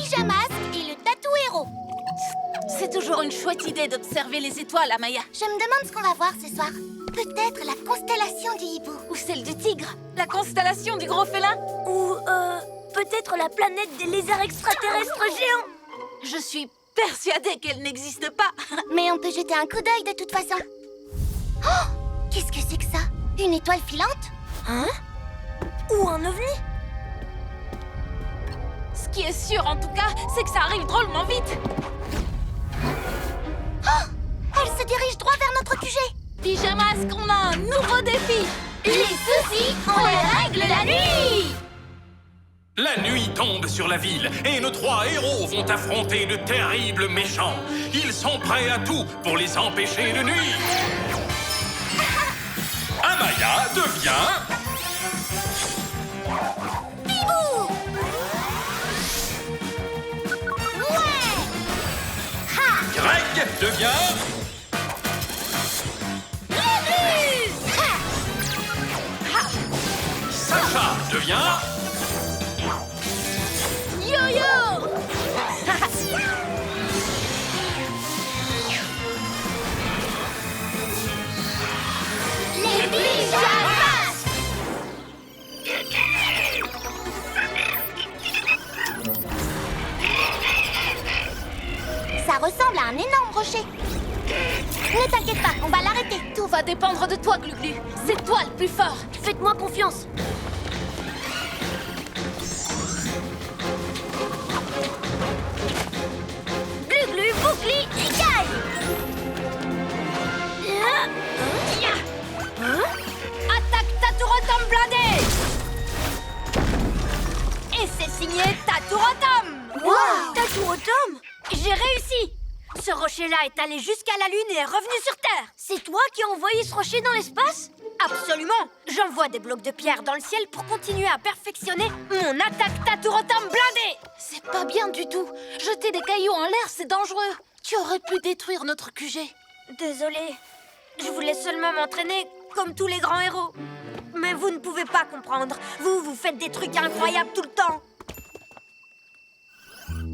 pyjamasque et le tatou héros. C'est toujours une chouette idée d'observer les étoiles, Amaya. Je me demande ce qu'on va voir ce soir. Peut-être la constellation du hibou. Ou celle du tigre. La constellation du gros félin. Ou, peut-être la planète des lézards extraterrestres géants. Je suis persuadée qu'elle n'existe pas. Mais on peut jeter un coup d'œil de toute façon. Oh! Qu'est-ce que c'est que ça? Une étoile filante? Hein? Ou un ovni? Ce qui est sûr, en tout cas, c'est que ça arrive drôlement vite. Oh! Elle se dirige droit vers notre QG. Pyjamasque, on a un nouveau défi. Les soucis, on les règle la nuit. La nuit tombe sur la ville et nos 3 héros vont affronter de terribles méchants. Ils sont prêts à tout pour les empêcher de nuire. Amaya devient... Bibou! Ouais! Ha! Greg devient... Lulu! Ha! Sacha devient... Yo-yo! Les pyjamas! Ça ressemble à un énorme rocher. Ne t'inquiète pas, on va l'arrêter. Tout va dépendre de toi, Gluglu. C'est toi le plus fort. Faites-moi confiance. Glu-glu, boucli, écaille. Attaque Taturotom blindé. Et c'est signé Taturotom. Wow! Taturotom! J'ai réussi! Ce rocher-là est allé jusqu'à la Lune et est revenu sur Terre. C'est toi qui as envoyé ce rocher dans l'espace? Absolument! J'envoie des blocs de pierre dans le ciel pour continuer à perfectionner mon attaque Taturotom blindée. C'est pas bien du tout. Jeter des cailloux en l'air, c'est dangereux. Tu aurais pu détruire notre QG. Désolée. Je voulais seulement m'entraîner comme tous les grands héros. Mais vous ne pouvez pas comprendre. Vous faites des trucs incroyables tout le temps.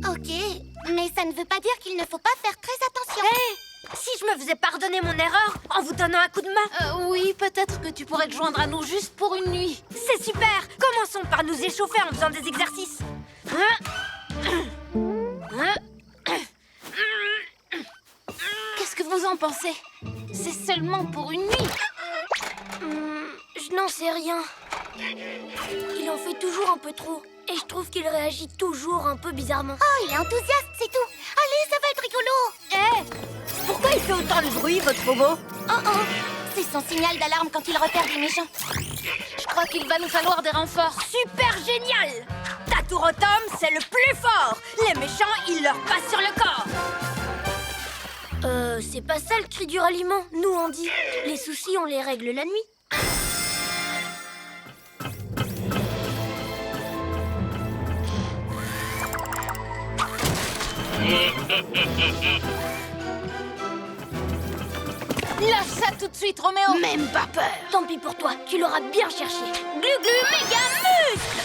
Ok, mais ça ne veut pas dire qu'il ne faut pas faire très attention. Hé! Si je me faisais pardonner mon erreur en vous donnant un coup de main. Oui, peut-être que tu pourrais te joindre à nous juste pour une nuit. C'est super! Commençons par nous échauffer en faisant des exercices. Qu'est-ce que vous en pensez? C'est seulement pour une nuit. Je n'en sais rien. Il en fait toujours un peu trop. Et je trouve qu'il réagit toujours un peu bizarrement. Oh, il est enthousiaste, c'est tout. Allez, ça va être rigolo. Hé! Pourquoi il fait autant de bruit, votre robot? Oh, c'est son signal d'alarme quand il repère des méchants. Je crois qu'il va nous falloir des renforts. Super génial! Taturotom, c'est le plus fort! Les méchants, ils leur passent sur le corps! C'est pas ça le cri du ralliement. Nous, on dit, les soucis, on les règle la nuit. Lâche ça tout de suite, Roméo. Même pas peur. Tant pis pour toi, tu l'auras bien cherché. Glu-glu, méga muscle!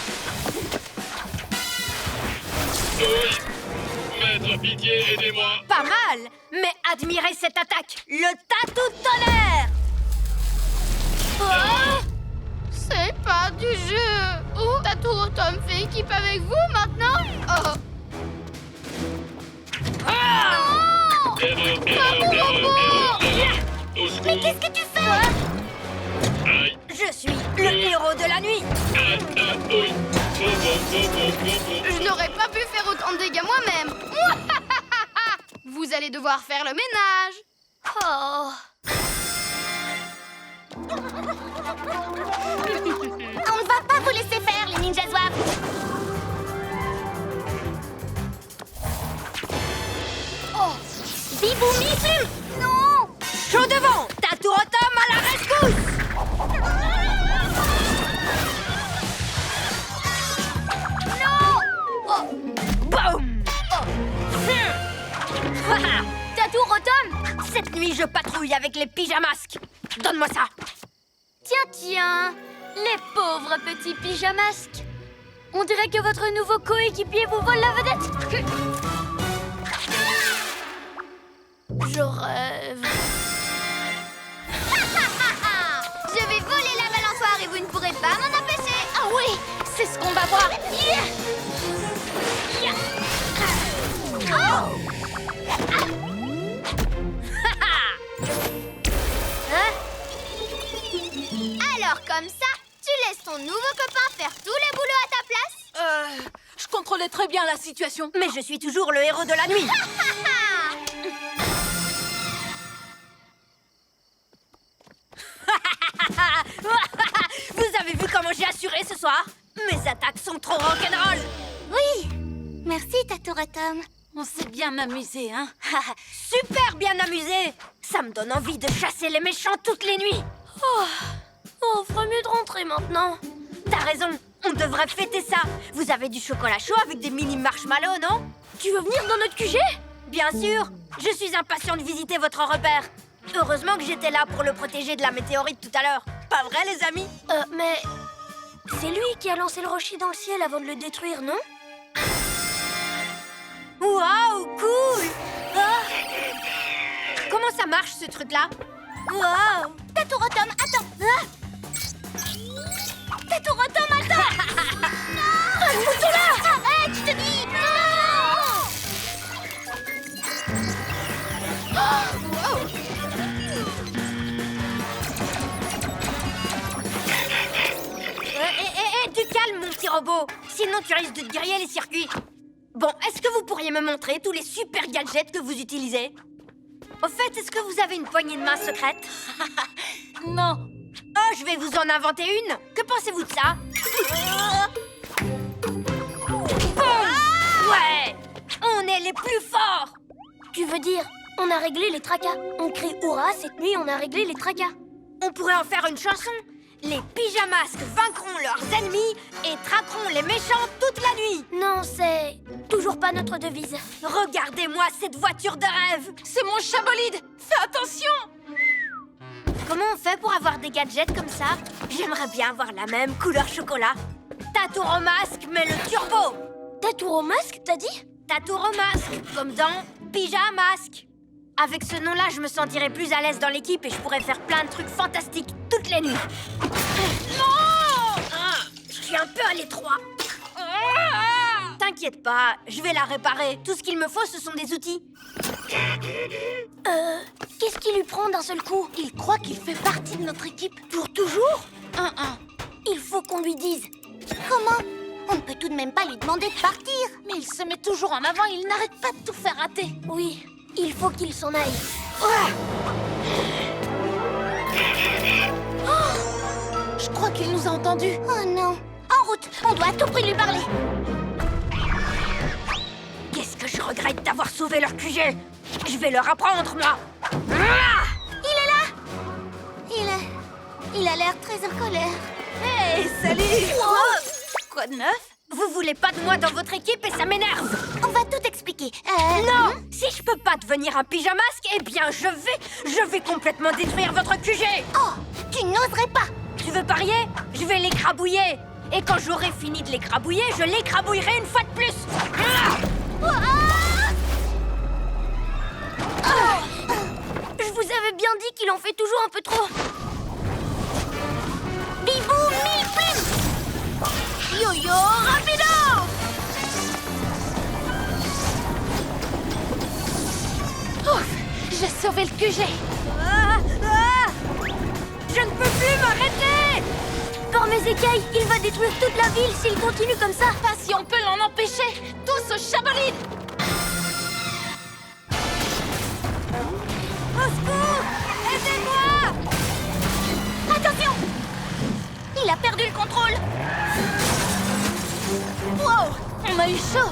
Maître, pitié, aidez-moi. Pas mal, mais admirez cette attaque. Le tatou de tonnerre. C'est pas du jeu. Oh, Taturotom fait équipe avec vous maintenant? Oh. Non! Erreur. Au secours. Mais qu'est-ce que tu fais? Aïe, Je suis le héros de la nuit. oui. Je n'aurais pas pu faire autant de dégâts moi-même. Vous allez devoir faire le ménage. Oh. On ne va pas vous laisser faire, les ninjas zouaves. Oh, Bibou Miflu. Non. Chaud devant, Taturotom à la rescousse. Boum! Taturotom! Cette nuit, je patrouille avec les pyjamasques. Donne-moi ça. Tiens, les pauvres petits pyjamasques. On dirait que votre nouveau coéquipier vous vole la vedette. Je rêve. Je vais voler la balançoire et vous ne pourrez pas m'en empêcher. Ah oui, c'est ce qu'on va voir. Alors comme ça, tu laisses ton nouveau copain faire tous les boulots à ta place? Je contrôlais très bien la situation. Mais je suis toujours le héros de la nuit. Vous avez vu comment j'ai assuré ce soir? Mes attaques sont trop rock'n'roll. Oui. Merci, Tatourotom. On s'est bien amusé, hein? Super bien amusé. Ça me donne envie de chasser les méchants toutes les nuits. Oh, ferait mieux de rentrer maintenant. T'as raison, on devrait fêter ça. Vous avez du chocolat chaud avec des mini marshmallows, non? Tu veux venir dans notre QG? Bien sûr, je suis impatient de visiter votre repère. Heureusement que j'étais là pour le protéger de la météorite tout à l'heure. Pas vrai, les amis? Mais c'est lui qui a lancé le rocher dans le ciel avant de le détruire, non? Waouh, cool! Comment ça marche, ce truc-là? Waouh! Tatourotom, attends. Tatourotom, attends. Non, arrête, je te dis. Du calme, mon petit robot. Sinon, tu risques de te griller les circuits. Bon, est-ce que vous pourriez me montrer tous les super gadgets que vous utilisez? Au fait, est-ce que vous avez une poignée de main secrète? Non. Oh, je vais vous en inventer une. Que pensez-vous de ça? Ouais! On est les plus forts! Tu veux dire, on a réglé les tracas. On crie hurrah, cette nuit, on a réglé les tracas. On pourrait en faire une chanson. Les pyjamasques vaincront leurs ennemis et traqueront les méchants toute la nuit. Non, c'est toujours pas notre devise. Regardez-moi cette voiture de rêve. C'est mon chabolide. Fais attention. Comment on fait pour avoir des gadgets comme ça? J'aimerais bien avoir la même couleur chocolat. Tatouromasque, mais le turbo. Tatouromasque, t'as dit? Tatouromasque, comme dans Pyjamasque. Avec ce nom-là, je me sentirais plus à l'aise dans l'équipe et je pourrais faire plein de trucs fantastiques toutes les nuits. Non! Je suis un peu à l'étroit. T'inquiète pas, je vais la réparer. Tout ce qu'il me faut, ce sont des outils. Qu'est-ce qui lui prend d'un seul coup? Il croit qu'il fait partie de notre équipe. Pour toujours? Il Il faut qu'on lui dise. Comment? On ne peut tout de même pas lui demander de partir. Mais il se met toujours en avant, il n'arrête pas de tout faire rater. Oui, il faut qu'il s'en aille. Je crois qu'il nous a entendus. Oh non. En route, on doit à tout prix lui parler. Qu'est-ce que je regrette d'avoir sauvé leur QG. Je vais leur apprendre, moi. Il est là. Il a l'air très en colère. Hey, salut. Quoi de neuf? Vous voulez pas de moi dans votre équipe et ça m'énerve. On va tout expliquer. Non, si je peux pas devenir un pyjamasque, eh bien je vais complètement détruire votre QG. Oh, tu n'oserais pas. Tu veux parier? Je vais l'écrabouiller. Et quand j'aurai fini de l'écrabouiller, je l'écrabouillerai une fois de plus. Je vous avais bien dit qu'il en fait toujours un peu trop. Bibou, mi, plim. Yo-yo, rapido! J'ai sauvé le QG. Je ne peux plus m'arrêter! Par mes écailles, il va détruire toute la ville s'il continue comme ça. Pas si on peut l'en empêcher. Tous au chabolide. Au secours! Aidez-moi! Attention. Il a perdu le contrôle. Wow, on a eu chaud.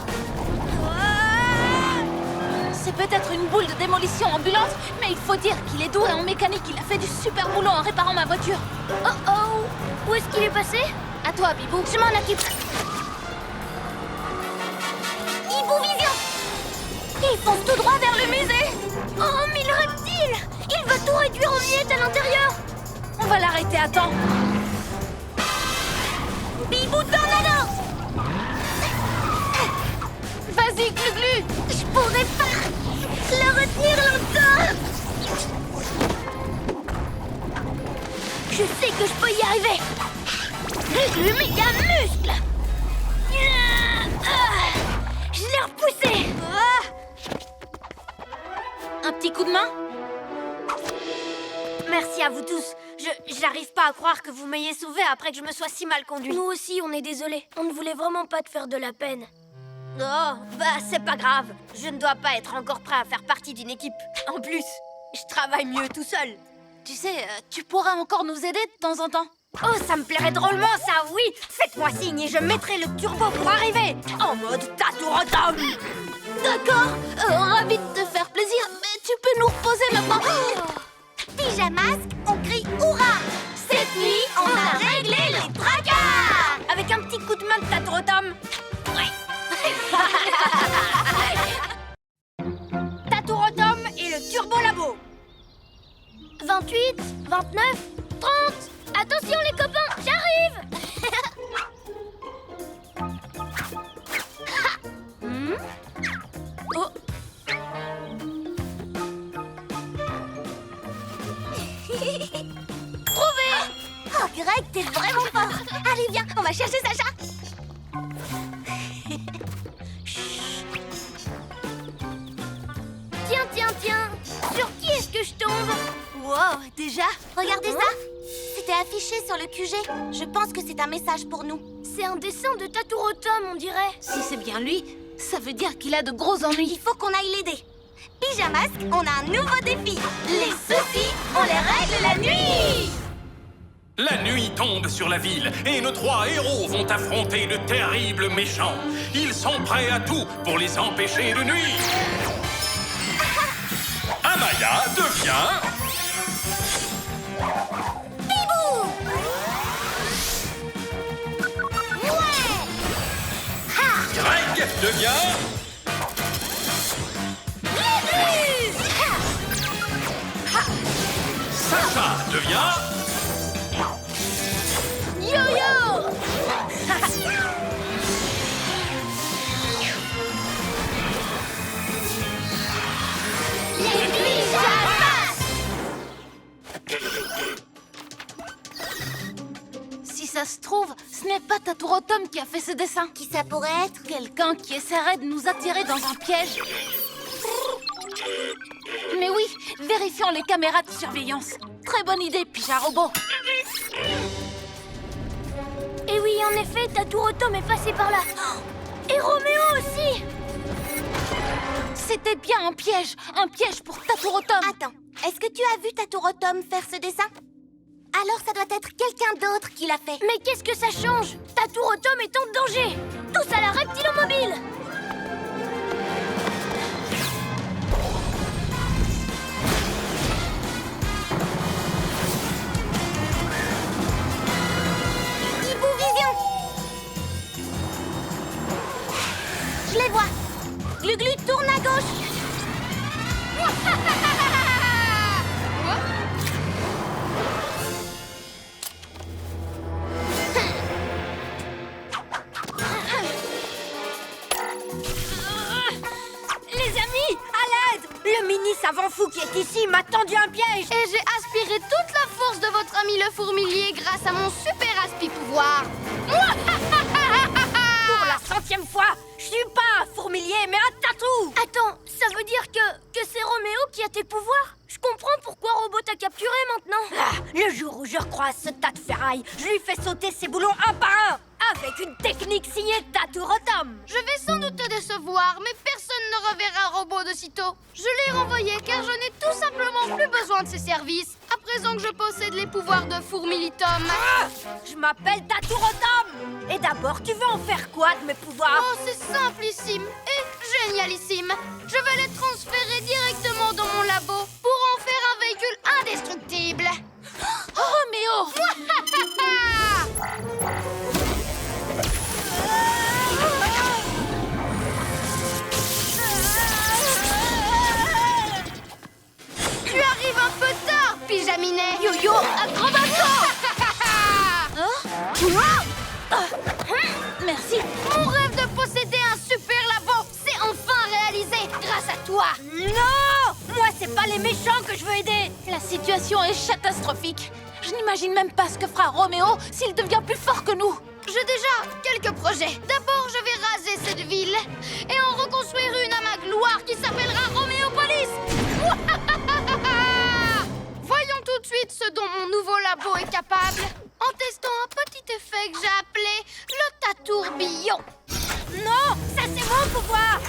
C'est peut-être une boule de démolition ambulante, mais il faut dire qu'il est doué en mécanique. Il a fait du super boulot en réparant ma voiture. Oh! Où est-ce qu'il est passé? À toi, Bibou. Je m'en occupe. Hibou Vision. Il fonce tout droit vers le musée. Oh, mille reptiles! Il va tout réduire en miettes à l'intérieur! On va l'arrêter à temps. Bibou Tornado. Je sais que je peux y arriver. Le méga muscle. Je l'ai repoussé. Un petit coup de main? Merci à vous tous. J'arrive pas à croire que vous m'ayez sauvé après que je me sois si mal conduit. Nous aussi, on est désolés. On ne voulait vraiment pas te faire de la peine. Oh, bah c'est pas grave. Je ne dois pas être encore prêt à faire partie d'une équipe. En plus, je travaille mieux tout seul. Tu sais, tu pourras encore nous aider de temps en temps. Oh, ça me plairait drôlement, ça, oui. Faites-moi signe et je mettrai le turbo pour arriver. En mode Taturotom. D'accord, ravi de te faire plaisir, mais tu peux nous reposer maintenant. Pyjamasque, on crie hurrah! Cette nuit, on a réglé les tracas! Avec un petit coup de main de Taturotom. Taturotom et le Turbo Labo. 28, 29, 30. Attention les copains, j'arrive. Oh, Oh, Greg, t'es vraiment fort! Allez, viens, on va chercher Sacha! Tiens. Sur qui est-ce que je tombe? Wow, déjà? Regardez ça! C'était affiché sur le QG. Je pense que c'est un message pour nous. C'est un dessin de Taturotom, on dirait. si c'est bien lui, ça veut dire qu'il a de gros ennuis. Il faut qu'on aille l'aider. Pyjamasque, on a un nouveau défi. Les soucis, on les règle la nuit! La nuit tombe sur la ville et nos 3 héros vont affronter de terribles méchants. Ils sont prêts à tout pour les empêcher de nuire. Amaya devient... Bibou! Ouais! Greg devient... Sacha devient... Yo-yo! Les pyjamas! Si ça se trouve, ce n'est pas Taturotom qui a fait ce dessin. Qui ça pourrait être? Quelqu'un qui essaierait de nous attirer dans un piège. Mais oui, vérifions les caméras de surveillance. Très bonne idée, Pyja Robot. Et oui, en effet, Taturotom est passé par là. Et Roméo aussi. C'était bien un piège pour Taturotom. Attends, est-ce que tu as vu Taturotom faire ce dessin? Alors ça doit être quelqu'un d'autre qui l'a fait. Mais qu'est-ce que ça change? Taturotom est en danger. Tous à la reptilomobile. Hibou Vision! Je les vois. Gluglu tourne à gauche. Les amis, à l'aide! Le mini savant fou qui est ici m'a tendu un piège. Et j'ai aspiré toute la force de votre ami le fourmilier grâce à mon super aspi-pouvoir. Pour la 100e fois, je suis pas un fourmilier, mais un tatou. Attends, ça veut dire que c'est Roméo qui a tes pouvoirs? Je comprends pourquoi Robot t'a capturé maintenant. Le jour où je recroise ce tas de ferraille, je lui fais sauter ses boulons un par un, avec une technique signée Taturotom. Je vais sans doute te décevoir, mais personne ne reverra Robot de sitôt. Je l'ai renvoyé car je n'ai tout simplement plus besoin de ses services, à présent que je possède les pouvoirs de Fourmilitom. Je m'appelle Taturotom. Et d'abord, tu veux en faire quoi de mes pouvoirs? Oh, c'est simplissime et génialissime. Je vais les transférer directement dans mon labo pour en faire un véhicule indestructible. Oh, Roméo! Tu arrives un peu tard, Pyjaminet. Yo-yo, acrobato! Merci. Mon rêve de posséder un super labo, c'est enfin réalisé grâce à toi. Non! Moi, c'est pas les méchants que je veux aider. La situation est catastrophique. Je n'imagine même pas ce que fera Roméo s'il devient plus fort que nous. J'ai déjà quelques projets. D'abord, je vais raser cette ville et en reconstruire une à ma gloire qui s'appellera Roméopolis. Voyons tout de suite ce dont mon nouveau labo est capable en testant un petit effet que j'ai appelé le tatourbillon. Non, ça c'est mon pouvoir.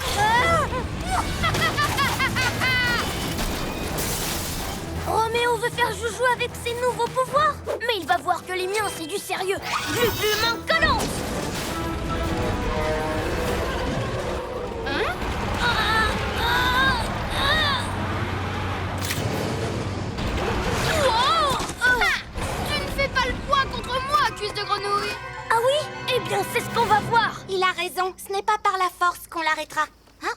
Roméo veut faire joujou avec ses nouveaux pouvoirs, mais il va voir que les miens c'est du sérieux. Glu-glu manquelance. Tu ne fais pas le poids contre moi, cuisse de grenouille. Ah oui? Eh bien c'est ce qu'on va voir. Il a raison, ce n'est pas par la force qu'on l'arrêtera. Hein?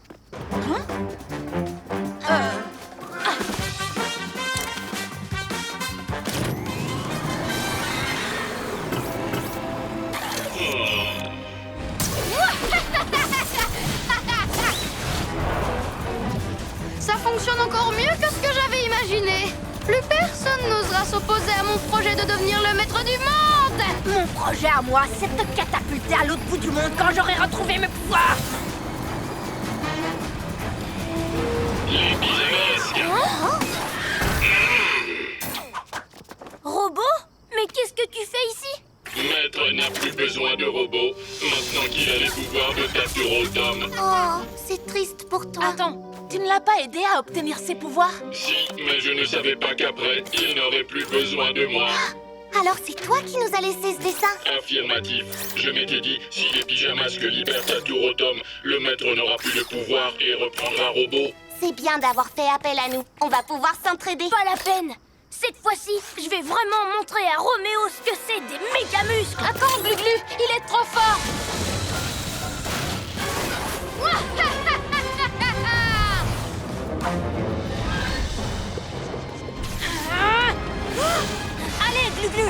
Ça fonctionne encore mieux que ce que j'avais imaginé. Plus personne n'osera s'opposer à mon projet de devenir le maître du monde. Mon projet à moi, c'est de te catapulter à l'autre bout du monde quand j'aurai retrouvé mes pouvoirs. Les pyjamasques. Robot? Mais qu'est-ce que tu fais ici? Maître n'a plus besoin de robots, maintenant qu'il a les pouvoirs de Taturotom. Oh, c'est triste pour toi. Attends, tu ne l'as pas aidé à obtenir ses pouvoirs? Si, mais je ne savais pas qu'après, il n'aurait plus besoin de moi. Alors c'est toi qui nous as laissé ce dessin? Affirmatif. Je m'étais dit, si les pyjamasques libèrent Taturotom, le maître n'aura plus de pouvoir et reprendra robot. C'est bien d'avoir fait appel à nous. On va pouvoir s'entraider. Pas la peine. Cette fois-ci, je vais vraiment montrer à Roméo ce que c'est des méga muscles. Attends, Glu-Glu, il est trop fort. Allez, Glu-Glu,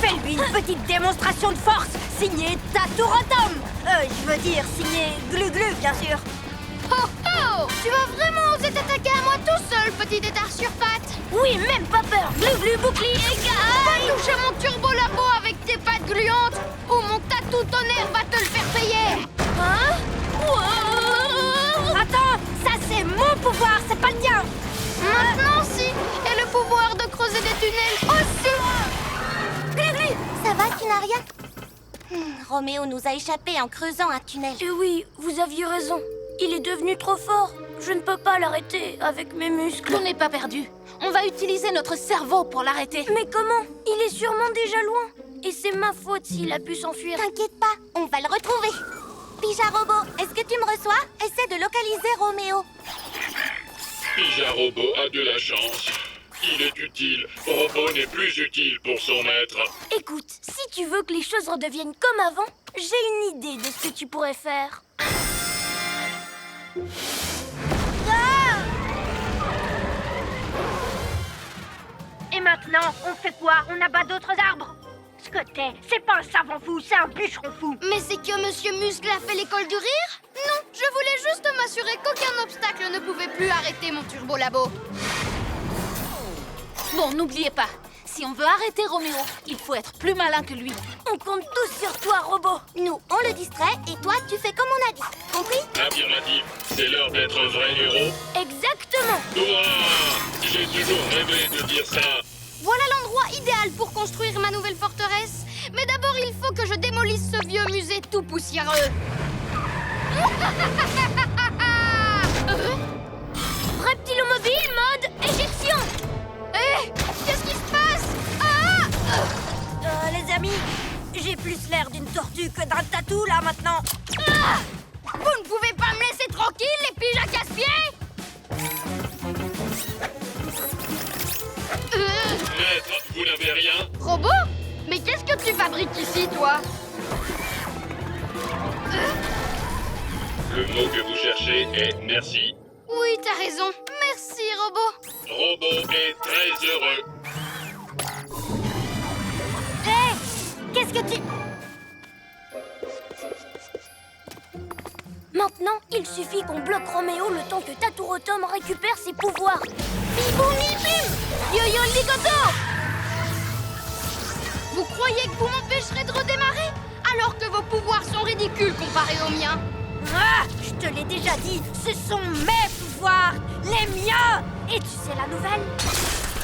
fais-lui une petite démonstration de force, signé Taturotom. Je veux dire, signé Glu-Glu, bien sûr. Oh oh! Tu vas vraiment oser t'attaquer à moi tout seul, petit détard sur pattes? Oui, même pas peur. Glu-Glu, bouclier, Va toucher mon turbo labo avec tes pattes gluantes ou mon tatou tonnerre va te le faire payer! Hein? Wow. Attends, ça c'est mon pouvoir, c'est pas le tien. Maintenant si! Et le pouvoir de creuser des tunnels aussi! Glu-Glu. Ça va, tu n'as rien? Roméo nous a échappé en creusant un tunnel. Eh oui, vous aviez raison. Il est devenu trop fort. Je ne peux pas l'arrêter avec mes muscles. On n'est pas perdu. On va utiliser notre cerveau pour l'arrêter. Mais comment? Il est sûrement déjà loin. Et c'est ma faute s'il a pu s'enfuir. T'inquiète pas, on va le retrouver. Pija Robot, est-ce que tu me reçois? Essaie de localiser Roméo. Pija Robot a de la chance. Il est utile. Robot n'est plus utile pour son maître. Écoute, si tu veux que les choses redeviennent comme avant, j'ai une idée de ce que tu pourrais faire. Et maintenant, on fait quoi? On abat d'autres arbres? Ce que t'es, c'est pas un savant fou, c'est un bûcheron fou. Mais c'est que Monsieur Muscle a fait l'école du rire? Non, je voulais juste m'assurer qu'aucun obstacle ne pouvait plus arrêter mon turbo labo. Bon, n'oubliez pas, si on veut arrêter Roméo, il faut être plus malin que lui. On compte tous sur toi, robot. Nous, on le distrait et toi, tu fais comme on a dit. Compris? Affirmatif. C'est l'heure d'être un vrai héros. Exactement. Ouah! J'ai toujours rêvé de dire ça. Voilà l'endroit idéal pour construire ma nouvelle forteresse. Mais d'abord, il faut que je démolisse ce vieux musée tout poussiéreux. Reptilomobile, mode éjection. Hé! Qu'est-ce qui se passe? Ah! Les amis, j'ai plus l'air d'une tortue que d'un tatou, là, maintenant. Ah! Vous ne pouvez pas me laisser tranquille, les piges à casse-pieds? Maître, vous n'avez rien? Robot? Mais qu'est-ce que tu fabriques ici, toi? Le mot que vous cherchez est merci. Oui, t'as raison. Merci, robot. Robot est très heureux. Hé! Qu'est-ce que tu... Maintenant, il suffit qu'on bloque Roméo le temps que Taturotom récupère ses pouvoirs. Bibouni bim! Yo-yo ligoto! Vous croyez que vous m'empêcherez de redémarrer? Alors que vos pouvoirs sont ridicules comparés aux miens. Ah, je te l'ai déjà dit, ce sont mes pouvoirs, les miens. Et tu sais la nouvelle?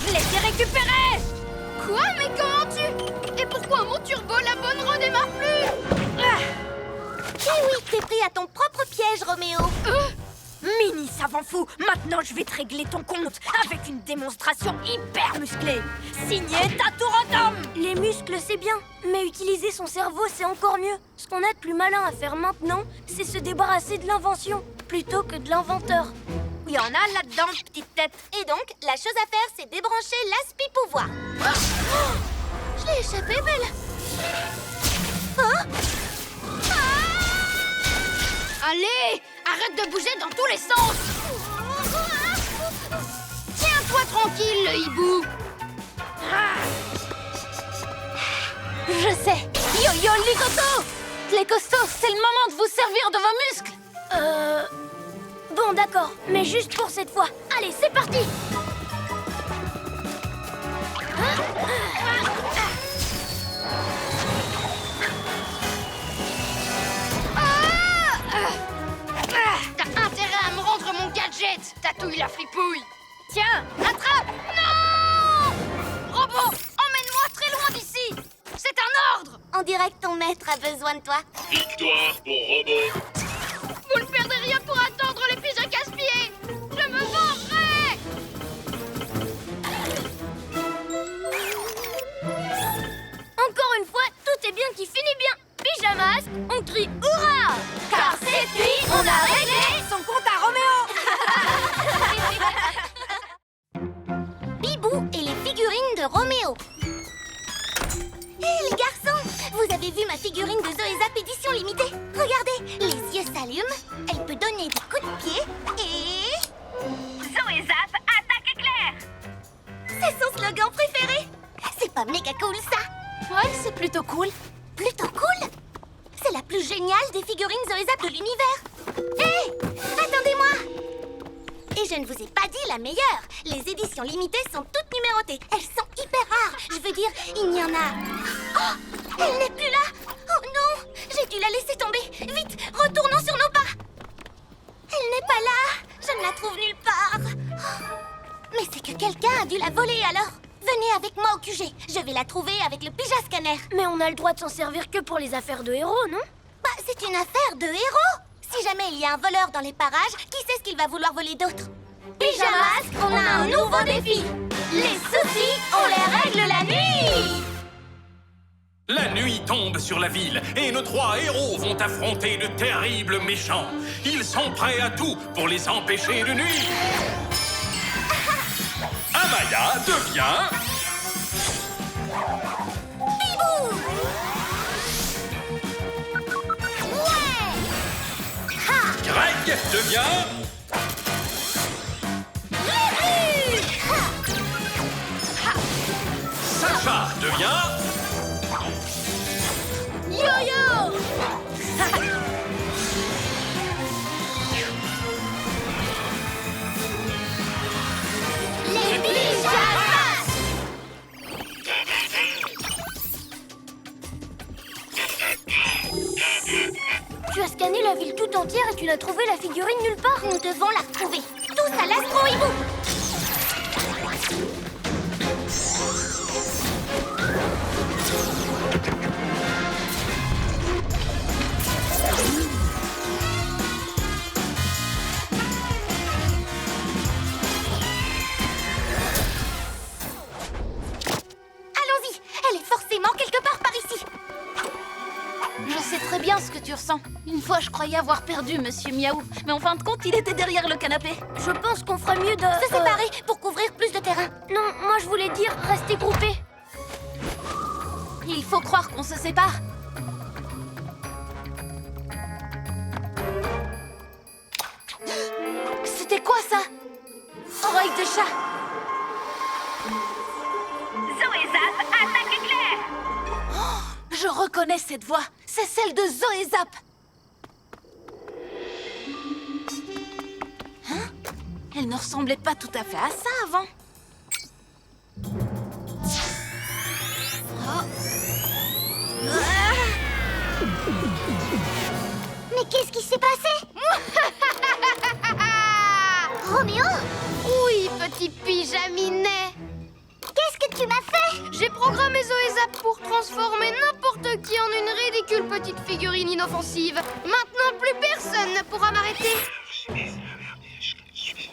Je les ai récupérés. Quoi? Mais comment tu... Et pourquoi mon turbo la bonne redémarre plus? Eh oui, t'es pris à ton propre piège, Roméo. Mini savant fou, maintenant je vais te régler ton compte avec une démonstration hyper musclée. Signé Taturotom. Les muscles c'est bien, mais utiliser son cerveau c'est encore mieux. Ce qu'on a de plus malin à faire maintenant, c'est se débarrasser de l'invention plutôt que de l'inventeur. Il y en a là-dedans, petite tête. Et donc, la chose à faire, c'est débrancher l'aspi-pouvoir. Je l'ai échappé, Belle. Allez, arrête de bouger dans tous les sens. Tiens-toi tranquille, le hibou. Je sais. Yo-yo, Ligoto! Les costauds, c'est le moment de vous servir de vos muscles. Bon d'accord, mais juste pour cette fois. Allez, c'est parti. T'as intérêt à me rendre mon gadget, Tatouille la fripouille. Tiens, attrape. Non! Robot, emmène-moi très loin d'ici. C'est un ordre. On dirait que ton maître a besoin de toi. Victoire pour Robot. Vous ne perdez rien pour attendre les pigeons casse-pieds. Je me vengerai. Encore une fois, tout est bien qui finit bien. Pyjamas, on crie hurrah! Car cette nuit, on a réglé son compte à Roméo. Bibou et les figurines de Roméo. Hé les garçons, vous avez vu ma figurine de Zoézap édition limitée? Regardez, les yeux s'allument, elle peut donner des coups de pied et... Zoézap, attaque éclair! C'est son slogan préféré. C'est pas méga cool ça? Ouais, c'est plutôt cool. Plutôt cool? C'est la plus géniale des figurines Zoézap de l'univers. Hé, attendez-moi! Et je ne vous ai pas dit la meilleure. Les éditions limitées sont toutes numérotées. Elles sont hyper rares. Je veux dire, il y en a... Oh, elle n'est plus là. Oh non, j'ai dû la laisser tomber. Vite, retournons sur nos pas. Elle n'est pas là. Je ne la trouve nulle part. Oh, mais c'est que quelqu'un a dû la voler alors. Venez avec moi au QG. Je vais la trouver avec le Pyja Scanner. Mais on a le droit de s'en servir que pour les affaires de héros, non? Bah, c'est une affaire de héros. Si jamais il y a un voleur dans les parages, qui sait ce qu'il va vouloir voler d'autre? Pyjamas, on a un nouveau défi. Les soucis, on les règle la nuit. La nuit tombe sur la ville et nos 3 héros vont affronter de terribles méchants. Ils sont prêts à tout pour les empêcher de nuire. Amaya devient... Bibou. Ouais. Ha. Greg devient... Lulu. Ha. Sacha devient... Yo-yo. Les pyjamas. Tu as scanné la ville tout entière et tu n'as trouvé la figurine nulle part? Nous devons la retrouver. Tous à l'astro-hibou. Allons-y. Elle est forcément quelque part par ici. Je sais très bien ce que tu ressens. Une fois, je croyais avoir perdu Monsieur Miaou, mais en fin de compte, il était derrière le canapé. Je pense qu'on ferait mieux de... Se séparer pour couvrir plus de terrain. Non, moi je voulais dire rester groupés. Il faut croire qu'on se sépare. C'était quoi ça? Oreille de chat. Zoézap, attaque éclair. Je reconnais cette voix. C'est celle de Zoézap. Hein? Elle ne ressemblait pas tout à fait à ça avant. Oh. qu'est-ce qui s'est passé? Roméo? Oui, petit pyjaminet. Qu'est-ce que tu m'as fait? J'ai programmé Zoézap pour transformer n'importe qui en une ridicule petite figurine inoffensive. Maintenant, plus personne ne pourra m'arrêter.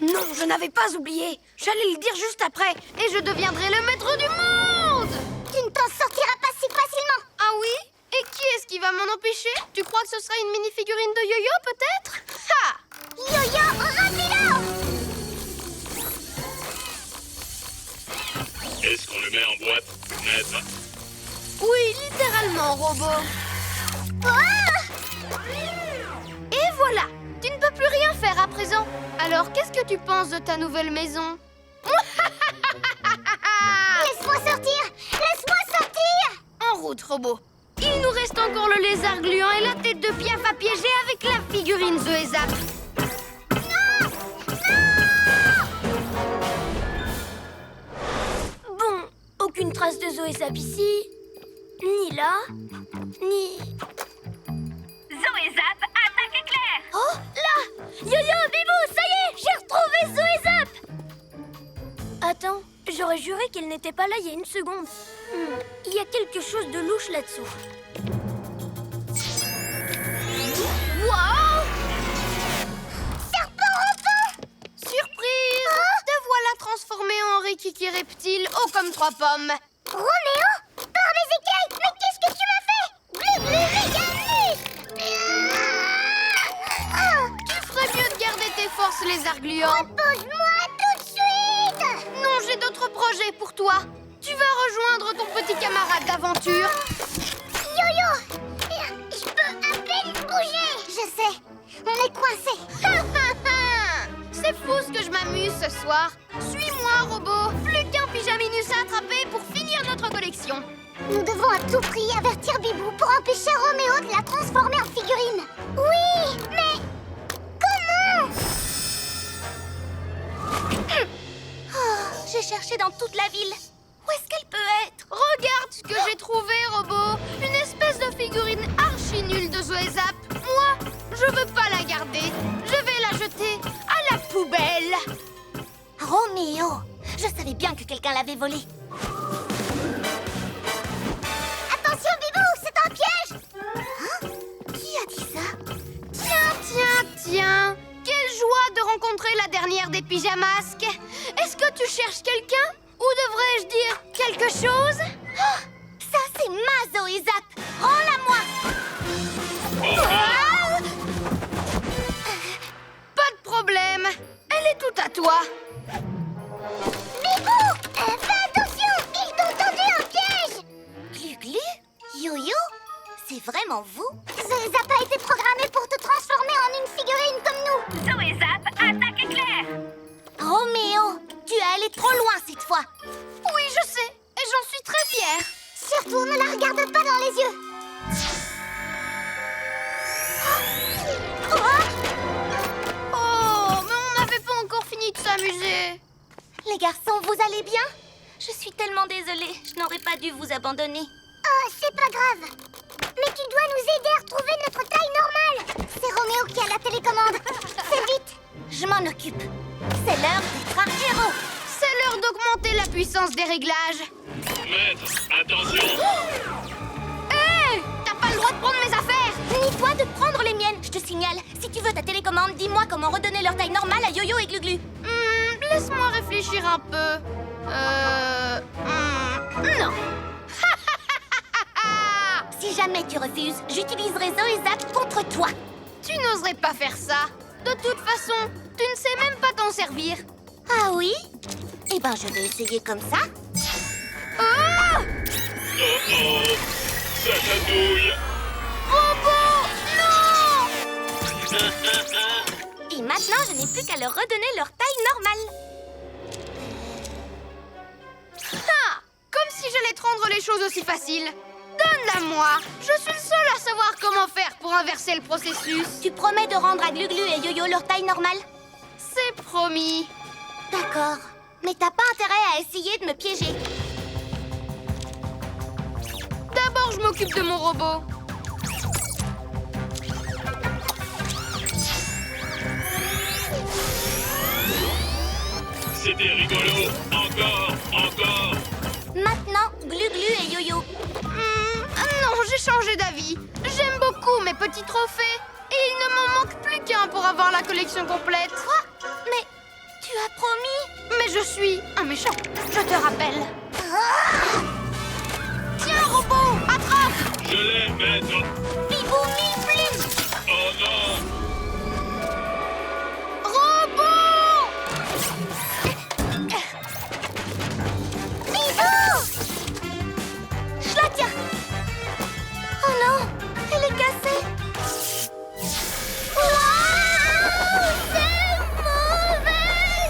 Non, je n'avais pas oublié. J'allais le dire juste après. Et je deviendrai le maître du monde. Tu ne t'en sortiras pas si facilement. Ah oui? Et qui est-ce qui va m'en empêcher? Tu crois que ce sera une mini-figurine de Yo-Yo, peut-être? Ha! Yo-Yo, rapido! Est-ce qu'on le met en boîte, maître? Oui, littéralement, robot. Ah! Et voilà! Tu ne peux plus rien faire à présent. Alors, qu'est-ce que tu penses de ta nouvelle maison? Laisse-moi sortir! Laisse-moi sortir! En route, robot. Il nous reste encore le lézard gluant et la tête de Piaf à piéger avec la figurine Zoézap. Bon, aucune trace de Zoézap ici. Ni là, ni... Zoézap, attaque éclair! Oh, là! Yo-Yo, Bibou, ça y est, j'ai retrouvé Zoézap! Attends, j'aurais juré qu'elle n'était pas là il y a une seconde. Il y a quelque chose de louche là-dessous. Wow! Serpent rampant! Surprise! Te voilà transformé en Rikiki reptile, haut comme 3 pommes. Roméo? Par mes écailles! Mais qu'est-ce que tu m'as fait? Glu glu méga Tu ferais mieux de garder tes forces, lézard gluant. Repose-moi tout de suite! Non, j'ai d'autres projets pour toi. Tu vas rejoindre ton petit camarade d'aventure. Yo-Yo! Je peux à peine bouger! Je sais, on est coincés. C'est fou ce que je m'amuse ce soir. Suis-moi, robot. Plus qu'un pyjaminus à attraper pour finir notre collection. Nous devons à tout prix avertir Bibou pour empêcher Roméo de la transformer en figurine. Oui, mais comment? Oh, j'ai cherché dans toute la ville. Où est-ce qu'elle peut être? Regarde ce que j'ai trouvé, robot. Une espèce de figurine archi nulle de Zoézap. Moi, je veux pas la garder. Je vais la jeter à la poubelle. Roméo, je savais bien que quelqu'un l'avait volée. Attention, Bibou, c'est un piège! Hein? Qui a dit ça? Tiens. Quelle joie de rencontrer la dernière des pyjamasques. Est-ce que tu cherches quelqu'un? Ou devrais-je dire quelque chose? Oh, ça, c'est ma Zoézap! Rends-la-moi! Ah! Pas de problème. Elle est toute à toi. Bibou! Fais attention! Ils t'ont tendu un piège! Glu-Glu? Yo-Yo? C'est vraiment vous? Zoézap a été programmé pour te transformer en une figurine comme nous! Zoézap, attaque éclair! Roméo, tu es allé trop loin cette fois! Oui, je sais. Et j'en suis très fière. Surtout, ne la regarde pas dans les yeux! Oh, mais on n'avait pas encore fini de s'amuser. Les garçons, vous allez bien? Je suis tellement désolée, je n'aurais pas dû vous abandonner. Oh, c'est pas grave. Mais tu dois nous aider à retrouver notre taille normale. C'est Roméo qui a la télécommande. Fais vite. Je m'en occupe. C'est l'heure d'être un héros. C'est l'heure d'augmenter la puissance des réglages. Maître, attention! Hé! T'as pas le droit de prendre mes affaires! Ni toi de prendre les miennes. Je te signale, si tu veux ta télécommande, dis-moi comment redonner leur taille normale à Yo-Yo et Glu-Glu. Laisse-moi réfléchir un peu. Non. Si jamais tu refuses, j'utiliserai Zoézap contre toi. Tu n'oserais pas faire ça. De toute façon, tu ne sais même pas t'en servir. Ah oui? Eh ben, je vais essayer comme ça. Ah! Oh, ça chatouille! Robot! Non! Et maintenant, je n'ai plus qu'à leur redonner leur taille normale. Ah! Comme si j'allais te rendre les choses aussi faciles. Donne-la-moi. Je suis le seul à savoir comment faire pour inverser le processus. Tu promets de rendre à Glu-Glu et Yo-Yo leur taille normale? C'est promis. D'accord. Mais t'as pas intérêt à essayer de me piéger. D'abord, je m'occupe de mon robot. C'est rigolo. Encore. Maintenant, Glu-Glu et Yo-Yo. Non, j'ai changé d'avis. J'aime beaucoup mes petits trophées. Et il ne m'en manque plus qu'un pour avoir la collection complète. Quoi? Mais tu as promis. Mais je suis un méchant, je te rappelle. Tiens, robot, attrape! Je l'ai, maître. Bibou mille plumes. Oh non. Robot! Bibou! Je la tiens. Oh non, elle est cassée. Waouh, c'est mauvais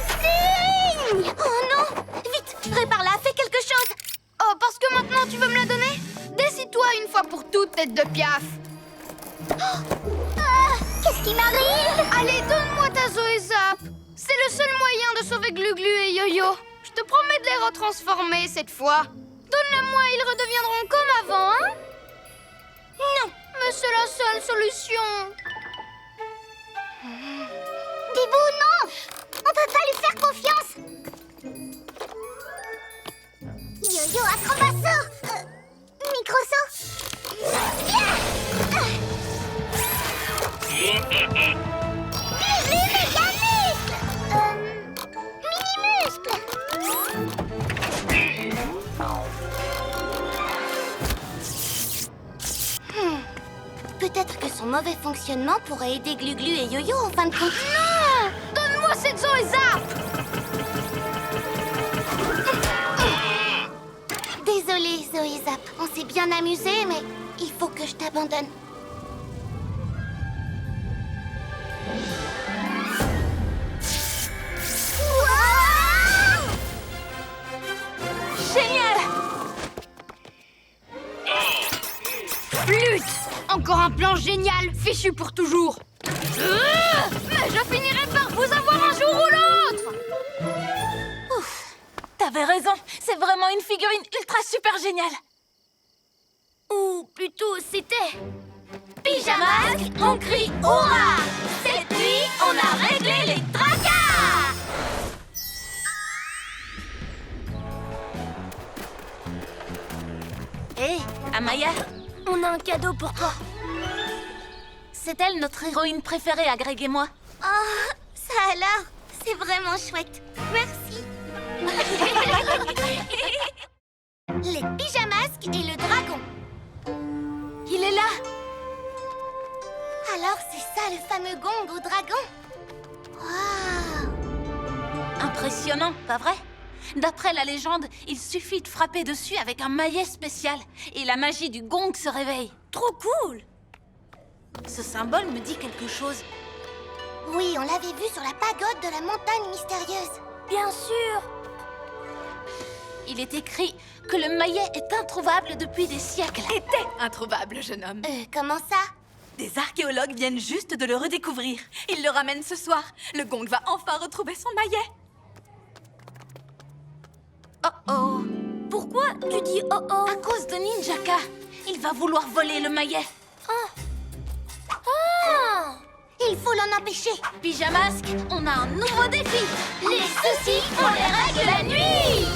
signe. Oh non, vite, répare-la, fais quelque chose. Oh, parce que maintenant tu veux me la donner? Décide-toi une fois pour toutes, tête de piaf. Qu'est-ce qui m'arrive? Allez, donne-moi ta Zoé Zap. C'est le seul moyen de sauver Glu-Glu et Yo-Yo. Je te promets de les retransformer cette fois. Donne-le-moi, ils redeviendront comme avant, hein? Non. Mais c'est la seule solution. Bibou, non. On peut pas lui faire confiance. Yo-Yo, acrobasso. Microsaut. Glu-Glu, mécanisme. Mini-muscle. Peut-être que son mauvais fonctionnement pourrait aider Glu-Glu et Yo-Yo en fin de compte. Non! Donne-moi cette Zoé Zap. Désolée, Zoé Zap. On s'est bien amusé, mais il faut que je t'abandonne. Wow! Génial! Flûte! Encore un plan génial, fichu pour toujours. Mais je finirai par vous avoir un jour ou l'autre. Ouf, t'avais raison, c'est vraiment une figurine ultra super géniale. Ou plutôt, c'était... Pyjamasque, on crie hurrah! Cette nuit, on a réglé les tracas! Hé, Amaya, On a un cadeau pour toi. c'est elle notre héroïne préférée à Greg et moi. Oh, ça alors, c'est vraiment chouette. Merci. Les pyjamasques et le dragon. Il est là! Alors, c'est ça le fameux gong au dragon? Waouh! Impressionnant, pas vrai? D'après la légende, il suffit de frapper dessus avec un maillet spécial et la magie du gong se réveille. Trop cool! Ce symbole me dit quelque chose. Oui, on l'avait vu sur la pagode de la montagne mystérieuse. Bien sûr! Il est écrit que le maillet est introuvable depuis des siècles. Était introuvable, jeune homme. Comment ça? Des archéologues viennent juste de le redécouvrir. Ils le ramènent ce soir. Le gong va enfin retrouver son maillet. Oh oh! Pourquoi tu dis oh oh? À cause de Ninjaka, il va vouloir voler le maillet. Ah! Il faut l'en empêcher. Pyjamasque, on a un nouveau défi. Les soucis, on les règle la nuit!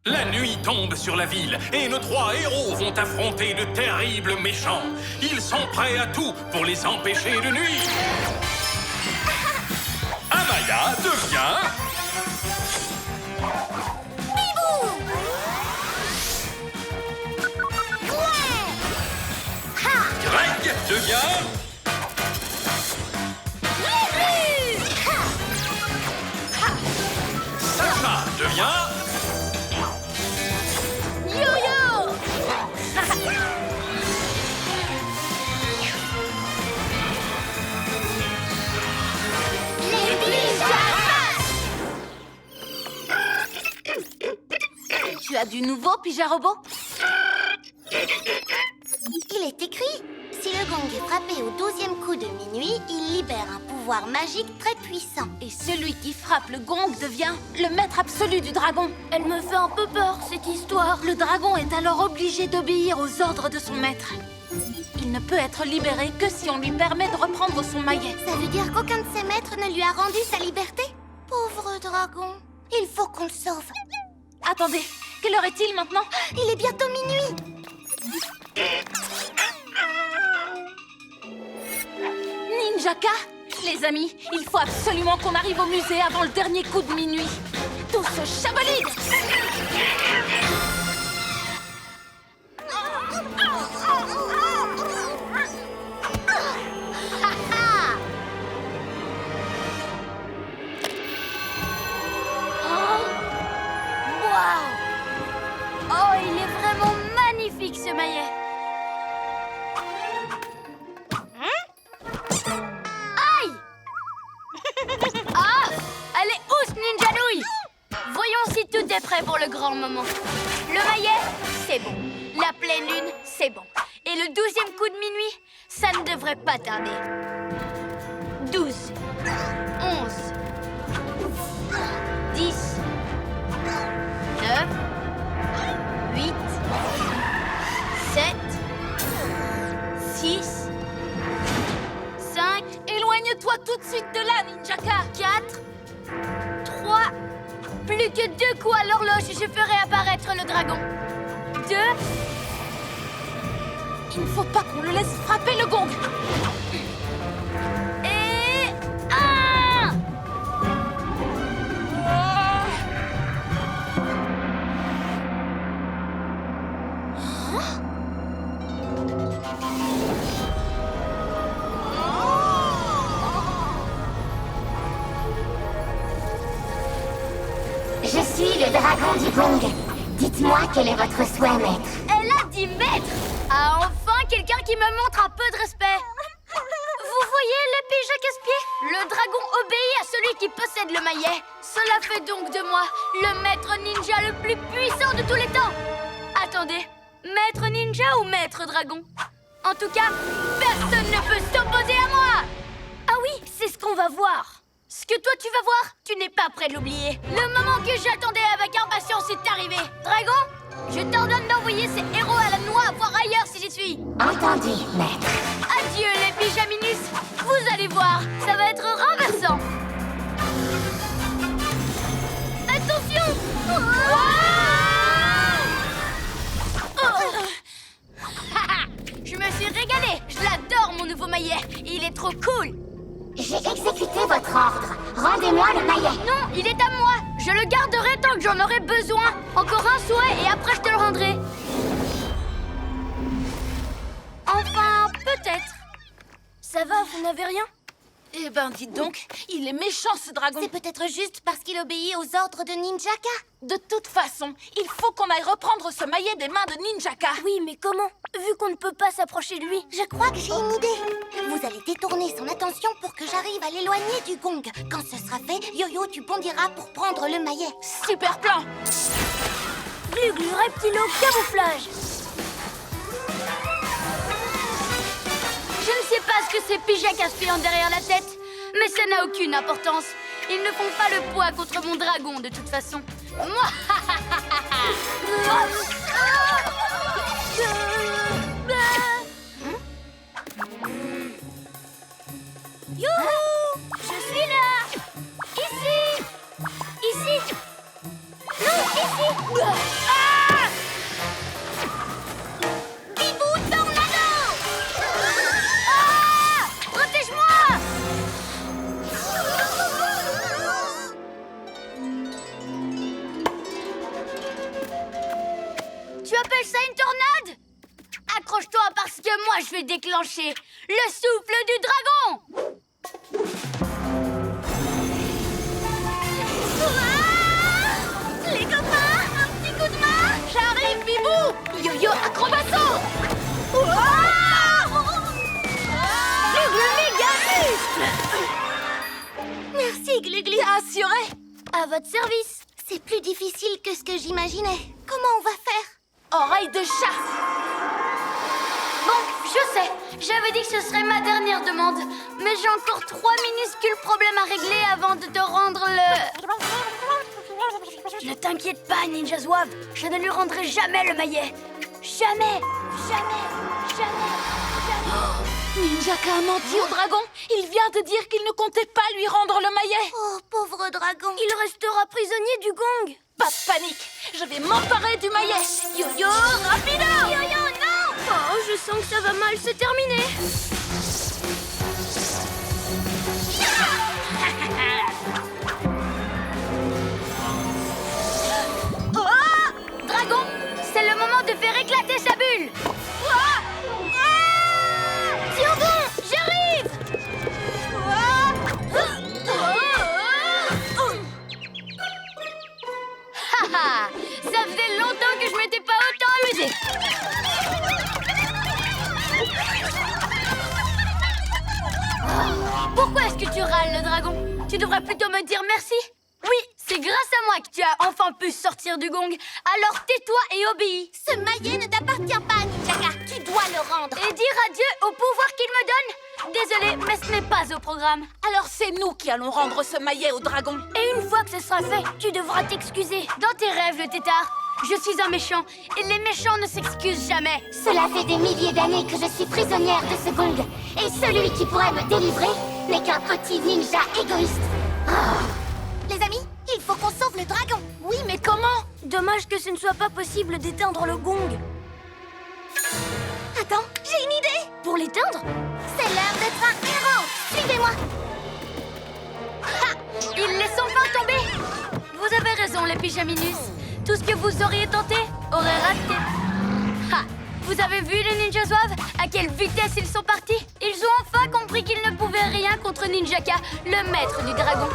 La nuit tombe sur la ville et nos trois héros vont affronter de terribles méchants. Ils sont prêts à tout pour les empêcher de nuire. Amaya devient... Greg devient... Sacha devient... Yo-yo! Les pyjamas! Tu as du nouveau, Pyjarobot? Il est écrit, si le gong est frappé au 12e coup de minuit, il libère un pouvoir magique très puissant. Et celui qui frappe le gong devient le maître absolu du dragon. Elle me fait un peu peur, cette histoire. Le dragon est alors obligé d'obéir aux ordres de son maître. Il ne peut être libéré que si on lui permet de reprendre son maillet. Ça veut dire qu'aucun de ses maîtres ne lui a rendu sa liberté? Pauvre dragon. Il faut qu'on le sauve. Attendez, quelle heure est-il maintenant? Il est bientôt minuit. Ninjaka? Les amis, il faut absolument qu'on arrive au musée avant le dernier coup de minuit. Tous au chabolide! Oh, il est vraiment magnifique ce maillet. Aïe! Ah! Allez, housse, Ninja Louie! Voyons si tout est prêt pour le grand moment. Le maillet, c'est bon. La pleine lune, c'est bon. Et le 12e coup de minuit, ça ne devrait pas tarder. 12, 11, 10, 9, 8, 7, 6, 5, Éloigne-toi tout de suite de là, Ninjaka! 4, 3, plus que 2 coups à l'horloge et je ferai apparaître le dragon. 2, Il ne faut pas qu'on le laisse frapper le gong! et 1! Je suis le dragon du gong. Dites-moi quel est votre souhait, maître. Elle a dit maître! Ah, enfin quelqu'un qui me montre un peu de respect. Vous voyez l'épée Jacasse-Pied? Le dragon obéit à celui qui possède le maillet. Cela fait donc de moi le maître ninja le plus puissant de tous les temps. Attendez, maître ninja ou maître dragon? En tout cas, personne ne peut s'opposer à moi. Ah oui, c'est ce qu'on va voir. Ce que toi tu vas voir, tu n'es pas prêt de l'oublier. Le moment que j'attendais avec impatience est arrivé. Dragon, je t'ordonne d'envoyer ces héros à la noix voir ailleurs si j'y suis. Entendu, maître. Adieu les pyjaminus. Vous allez voir, ça va être renversant. Attention! Je me suis régalée. Je l'adore mon nouveau maillet. Il est trop cool. J'ai exécuté votre ordre. Rendez-moi le maillet. Non, il est à moi. Je le garderai tant que j'en aurai besoin. Encore un souhait et après je te le rendrai. Enfin, peut-être. Ça va, vous n'avez rien? Eh ben, dites donc, il est méchant ce dragon! C'est peut-être juste parce qu'il obéit aux ordres de Ninjaka. De toute façon, il faut qu'on aille reprendre ce maillet des mains de Ninjaka! Oui, mais comment? Vu qu'on ne peut pas s'approcher de lui. Je crois que j'ai une idée. Vous allez détourner son attention pour que j'arrive à l'éloigner du gong. Quand ce sera fait, Yo-Yo, tu bondiras pour prendre le maillet. Super plan! Gluglu, reptilo, camouflage. Je ne sais pas ce que ces Pyjacasse-Pied ont derrière la tête, mais ça n'a aucune importance. Ils ne font pas le poids contre mon dragon de toute façon. Moi, Youhou! Je suis là! Ici! Ici! Non, ici! Ah! Bibou tornado! Ah! Protège-moi! Tu appelles ça une tornade? Accroche-toi parce que moi je vais déclencher le souffle du dragon! Ah! Les copains, un petit coup de main! J'arrive, Bibou! Yo-yo acrobasso! Le méga muscle! Merci, Gluglu. T'es assuré? À votre service! C'est plus difficile que ce que j'imaginais. Comment on va faire? Oreille de chat! Bon, je sais, j'avais dit que ce serait ma dernière demande, mais j'ai encore 3 minuscules problèmes à régler avant de te rendre le... Ne t'inquiète pas, Ninja Zouave, je ne lui rendrai jamais le maillet. Jamais, jamais, jamais, jamais. Ninjaka a menti au dragon. Il vient de dire qu'il ne comptait pas lui rendre le maillet. Oh, pauvre dragon. Il restera prisonnier du gong. Pas de panique. Je vais m'emparer du maillet. Yo-yo, rapido! Yo-yo, non! Oh, je sens que ça va mal se terminer. Oh! Dragon, c'est le moment de faire éclater sa bulle. Tiens bon, j'arrive! Haha, ça faisait longtemps que je m'étais pas autant amusée. Pourquoi est-ce que tu râles, le dragon? Tu devrais plutôt me dire merci. Oui, c'est grâce à moi que tu as enfin pu sortir du gong. Alors tais-toi et obéis. Ce maillet ne t'appartient pas, Ninjaka. Tu dois le rendre. Et dire adieu au pouvoir qu'il me donne. Désolée, mais ce n'est pas au programme. Alors c'est nous qui allons rendre ce maillet au dragon. Et une fois que ce sera fait, tu devras t'excuser. Dans tes rêves, le tétard. Je suis un méchant, et les méchants ne s'excusent jamais. Cela fait des milliers d'années que je suis prisonnière de ce gong. Et celui qui pourrait me délivrer n'est qu'un petit ninja égoïste. Les amis, il faut qu'on sauve le dragon. Oui, mais comment? Dommage que ce ne soit pas possible d'éteindre le gong. Attends, j'ai une idée. Pour l'éteindre? C'est l'heure d'être un héros. Suivez-moi. Ils laissent enfin tomber. Vous avez raison, les pyjaminus. Tout ce que vous auriez tenté aurait raté. Ha! Vous avez vu les ninjas zouaves? À quelle vitesse ils sont partis? Ils ont enfin compris qu'ils ne pouvaient rien contre Ninjaka, le maître du dragon.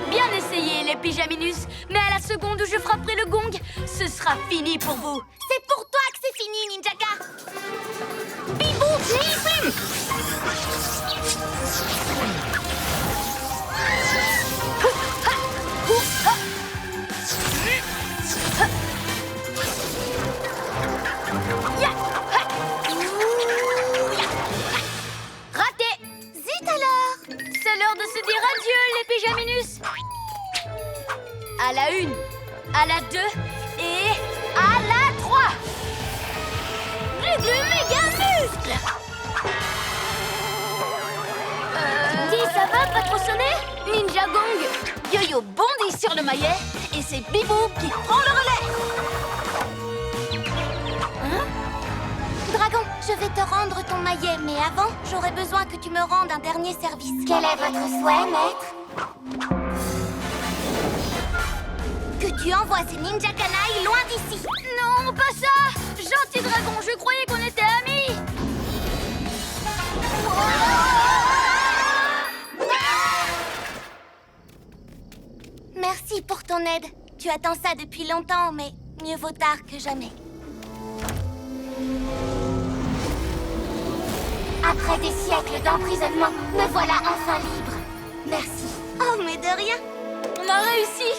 Bien essayé, les pyjaminus. Mais à la seconde où je frapperai le gong, ce sera fini pour vous. C'est pour toi que c'est fini, Ninjaka. Bibou, Bibou. Raté! Zut alors. C'est l'heure de se dire adieu, les pyjaminus. À la 1, à la 2 et à la 3. Réglé méga muscle. Dis, ça va, pas trop sonner? Ninja Gong. Yo-yo bondit sur le maillet et c'est Bibou qui prend le relais. Dragon, je vais te rendre ton maillet, mais avant, j'aurais besoin que tu me rendes un dernier service. Quel est votre souhait, maître? Que tu envoies ces ninja canailles loin d'ici. Non, pas ça. Gentil dragon, je croyais qu'on était amis. Merci pour ton aide. Tu attends ça depuis longtemps, mais mieux vaut tard que jamais. Après des siècles d'emprisonnement, me voilà enfin libre. Merci. Oh, mais de rien. On a réussi.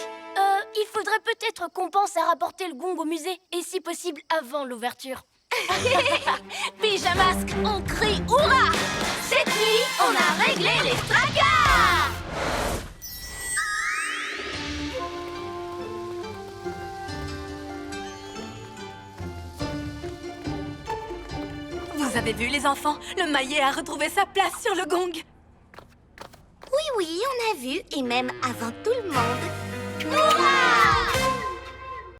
Il faudrait peut-être qu'on pense à rapporter le gong au musée, et si possible avant l'ouverture. Pyjamasque, on crie hurrah! Cette nuit, on a réglé les tracas! Vous avez vu, les enfants? Le maillet a retrouvé sa place sur le gong. Oui, on a vu, et même avant tout le monde.